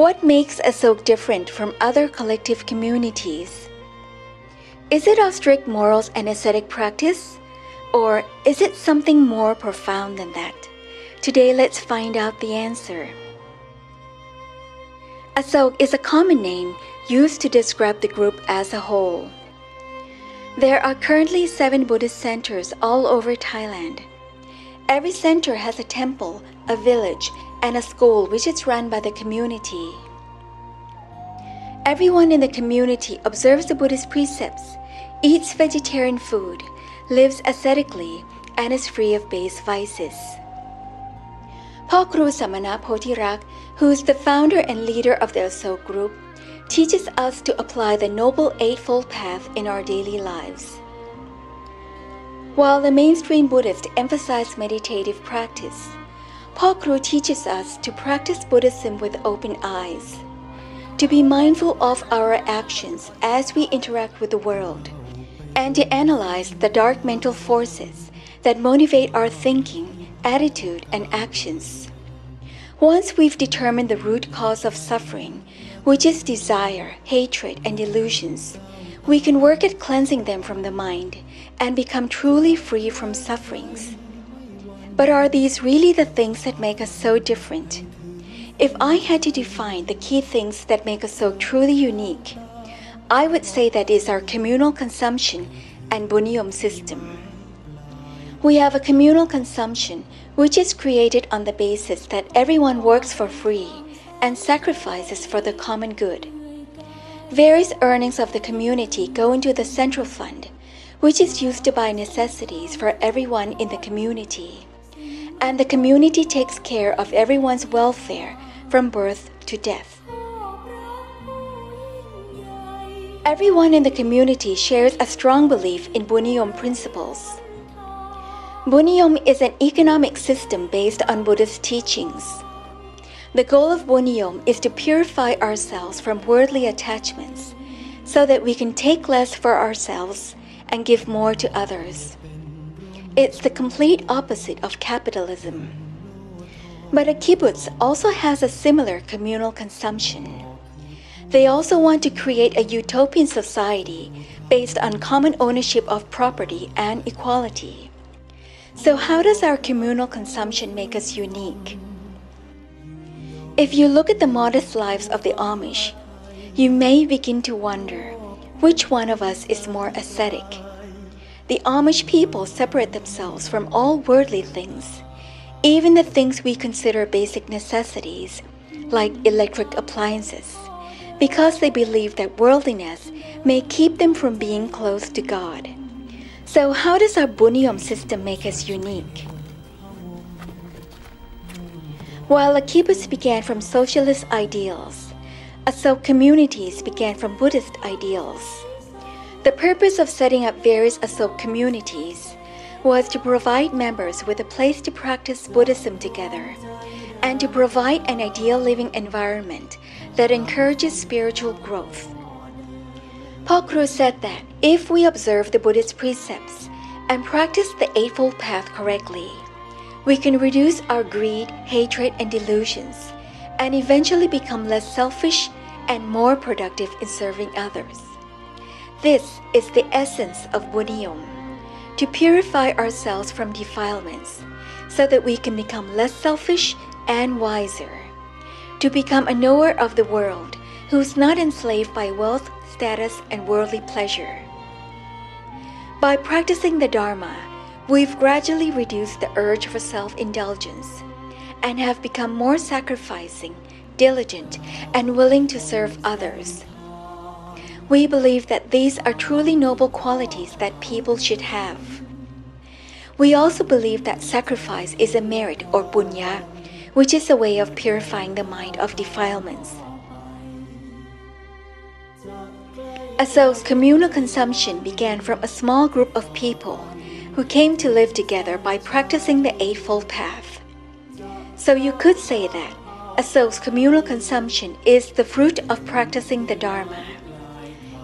What makes Asoke different from other collective communities? Is it our strict morals and ascetic practice? Or is it something more profound than that? Today, let's find out the answer. Asoke is a common name used to describe the group as a whole. There are currently 7 Buddhist centers all over Thailand. Every center has a temple, a village, and a school which is run by the community. Everyone in the community observes the Buddhist precepts, eats vegetarian food, lives ascetically, and is free of base vices. Paul Kru Samana Potirak, who is the founder and leader of the Asoke group, teaches us to apply the Noble Eightfold Path in our daily lives. While the mainstream Buddhists emphasize meditative practice, Paul Kru teaches us to practice Buddhism with open eyes, to be mindful of our actions as we interact with the world, and to analyze the dark mental forces that motivate our thinking, attitude, and actions. Once we've determined the root cause of suffering, which is desire, hatred, and delusions, we can work at cleansing them from the mind and become truly free from sufferings. But are these really the things that make us so different? If I had to define the key things that make us so truly unique, I would say that is our communal consumption and Boonniyom system. We have a communal consumption which is created on the basis that everyone works for free and sacrifices for the common good. Various earnings of the community go into the central fund, which is used to buy necessities for everyone in the community. And the community takes care of everyone's welfare from birth to death. Everyone in the community shares a strong belief in Boonniyom principles. Boonniyom is an economic system based on Buddhist teachings. The goal of Boonniyom is to purify ourselves from worldly attachments so that we can take less for ourselves and give more to others. It's the complete opposite of capitalism. But a kibbutz also has a similar communal consumption. They also want to create a utopian society based on common ownership of property and equality. So how does our communal consumption make us unique? If you look at the modest lives of the Amish, you may begin to wonder which one of us is more ascetic. The Amish people separate themselves from all worldly things, even the things we consider basic necessities, like electric appliances, because they believe that worldliness may keep them from being close to God. So how does our Boonniyom system make us unique? While the kibbutz began from socialist ideals, Asoke communities began from Buddhist ideals. The purpose of setting up various Asoke communities was to provide members with a place to practice Buddhism together and to provide an ideal living environment that encourages spiritual growth. Paul Kru said that if we observe the Buddhist precepts and practice the Eightfold Path correctly, we can reduce our greed, hatred, and delusions, and eventually become less selfish and more productive in serving others. This is the essence of Boonniyom, to purify ourselves from defilements so that we can become less selfish and wiser, to become a knower of the world who is not enslaved by wealth, status, and worldly pleasure. By practicing the Dharma, we've gradually reduced the urge for self-indulgence and have become more sacrificing, diligent, and willing to serve others. We believe that these are truly noble qualities that people should have. We also believe that sacrifice is a merit or punya, which is a way of purifying the mind of defilements. Asoke's communal consumption began from a small group of people who came to live together by practicing the Eightfold Path. So you could say that Asoke's communal consumption is the fruit of practicing the Dharma.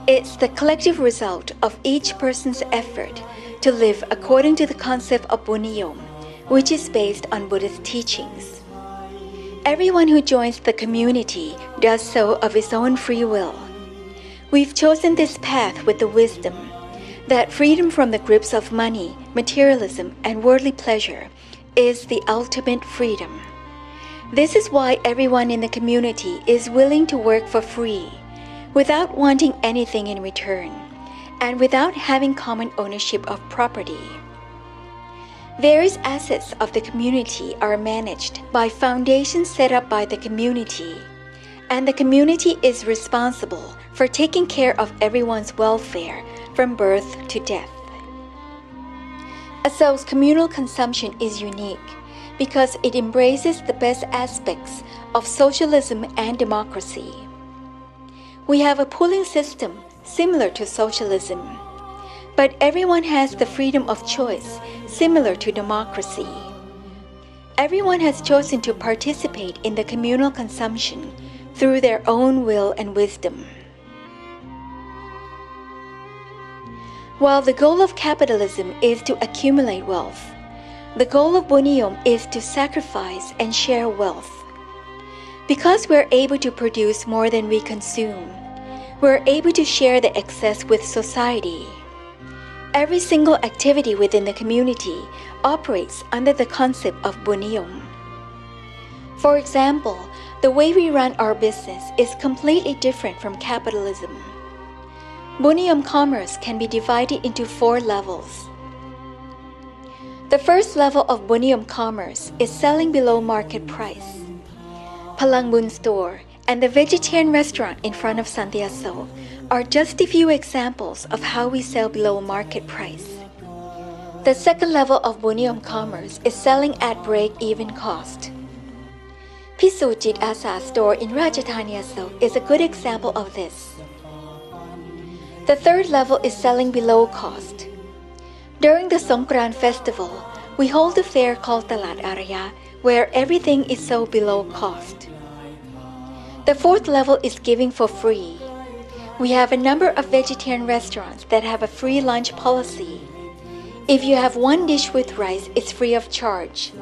It's the collective result of each person's effort to live according to the concept of Boonniyom, which is based on Buddhist teachings. Everyone who joins the community does so of his own free will. We've chosen this path with the wisdom that freedom from the grips of money, materialism, and worldly pleasure is the ultimate freedom. This is why everyone in the community is willing to work for free, without wanting anything in return, and without having common ownership of property. Various assets of the community are managed by foundations set up by the community, and the community is responsible for taking care of everyone's welfare from birth to death. Asoke's communal consumption is unique because it embraces the best aspects of socialism and democracy. We have a pooling system similar to socialism, but everyone has the freedom of choice similar to democracy. Everyone has chosen to participate in the communal consumption through their own will and wisdom. While the goal of capitalism is to accumulate wealth, the goal of Boonniyom is to sacrifice and share wealth. Because we're able to produce more than we consume, we're able to share the excess with society. Every single activity within the community operates under the concept of Boonniyom. For example, the way we run our business is completely different from capitalism. Boonniyom commerce can be divided into 4 levels. The first level of Boonniyom commerce is selling below market price. Palang Bun store and the vegetarian restaurant in front of Santi Asoke are just a few examples of how we sell below market price. The second level of Boonniyom commerce is selling at break-even cost. Pisujit Asa store in Rajadhani Asoke is a good example of this. The third level is selling below cost. During the Songkran festival, we hold a fair called Talat Araya, where everything is sold below cost. The fourth level is giving for free. We have a number of vegetarian restaurants that have a free lunch policy. If you have 1 dish with rice, it's free of charge.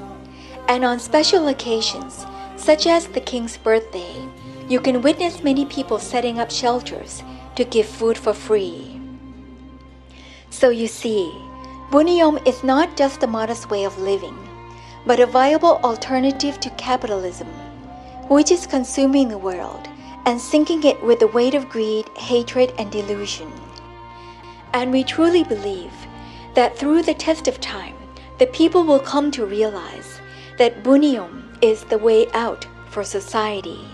And on special occasions, such as the king's birthday, you can witness many people setting up shelters to give food for free. So you see, Boonniyom is not just a modest way of living, but a viable alternative to capitalism, which is consuming the world and sinking it with the weight of greed, hatred, and delusion. And we truly believe that through the test of time, the people will come to realize that Boonniyom is the way out for society.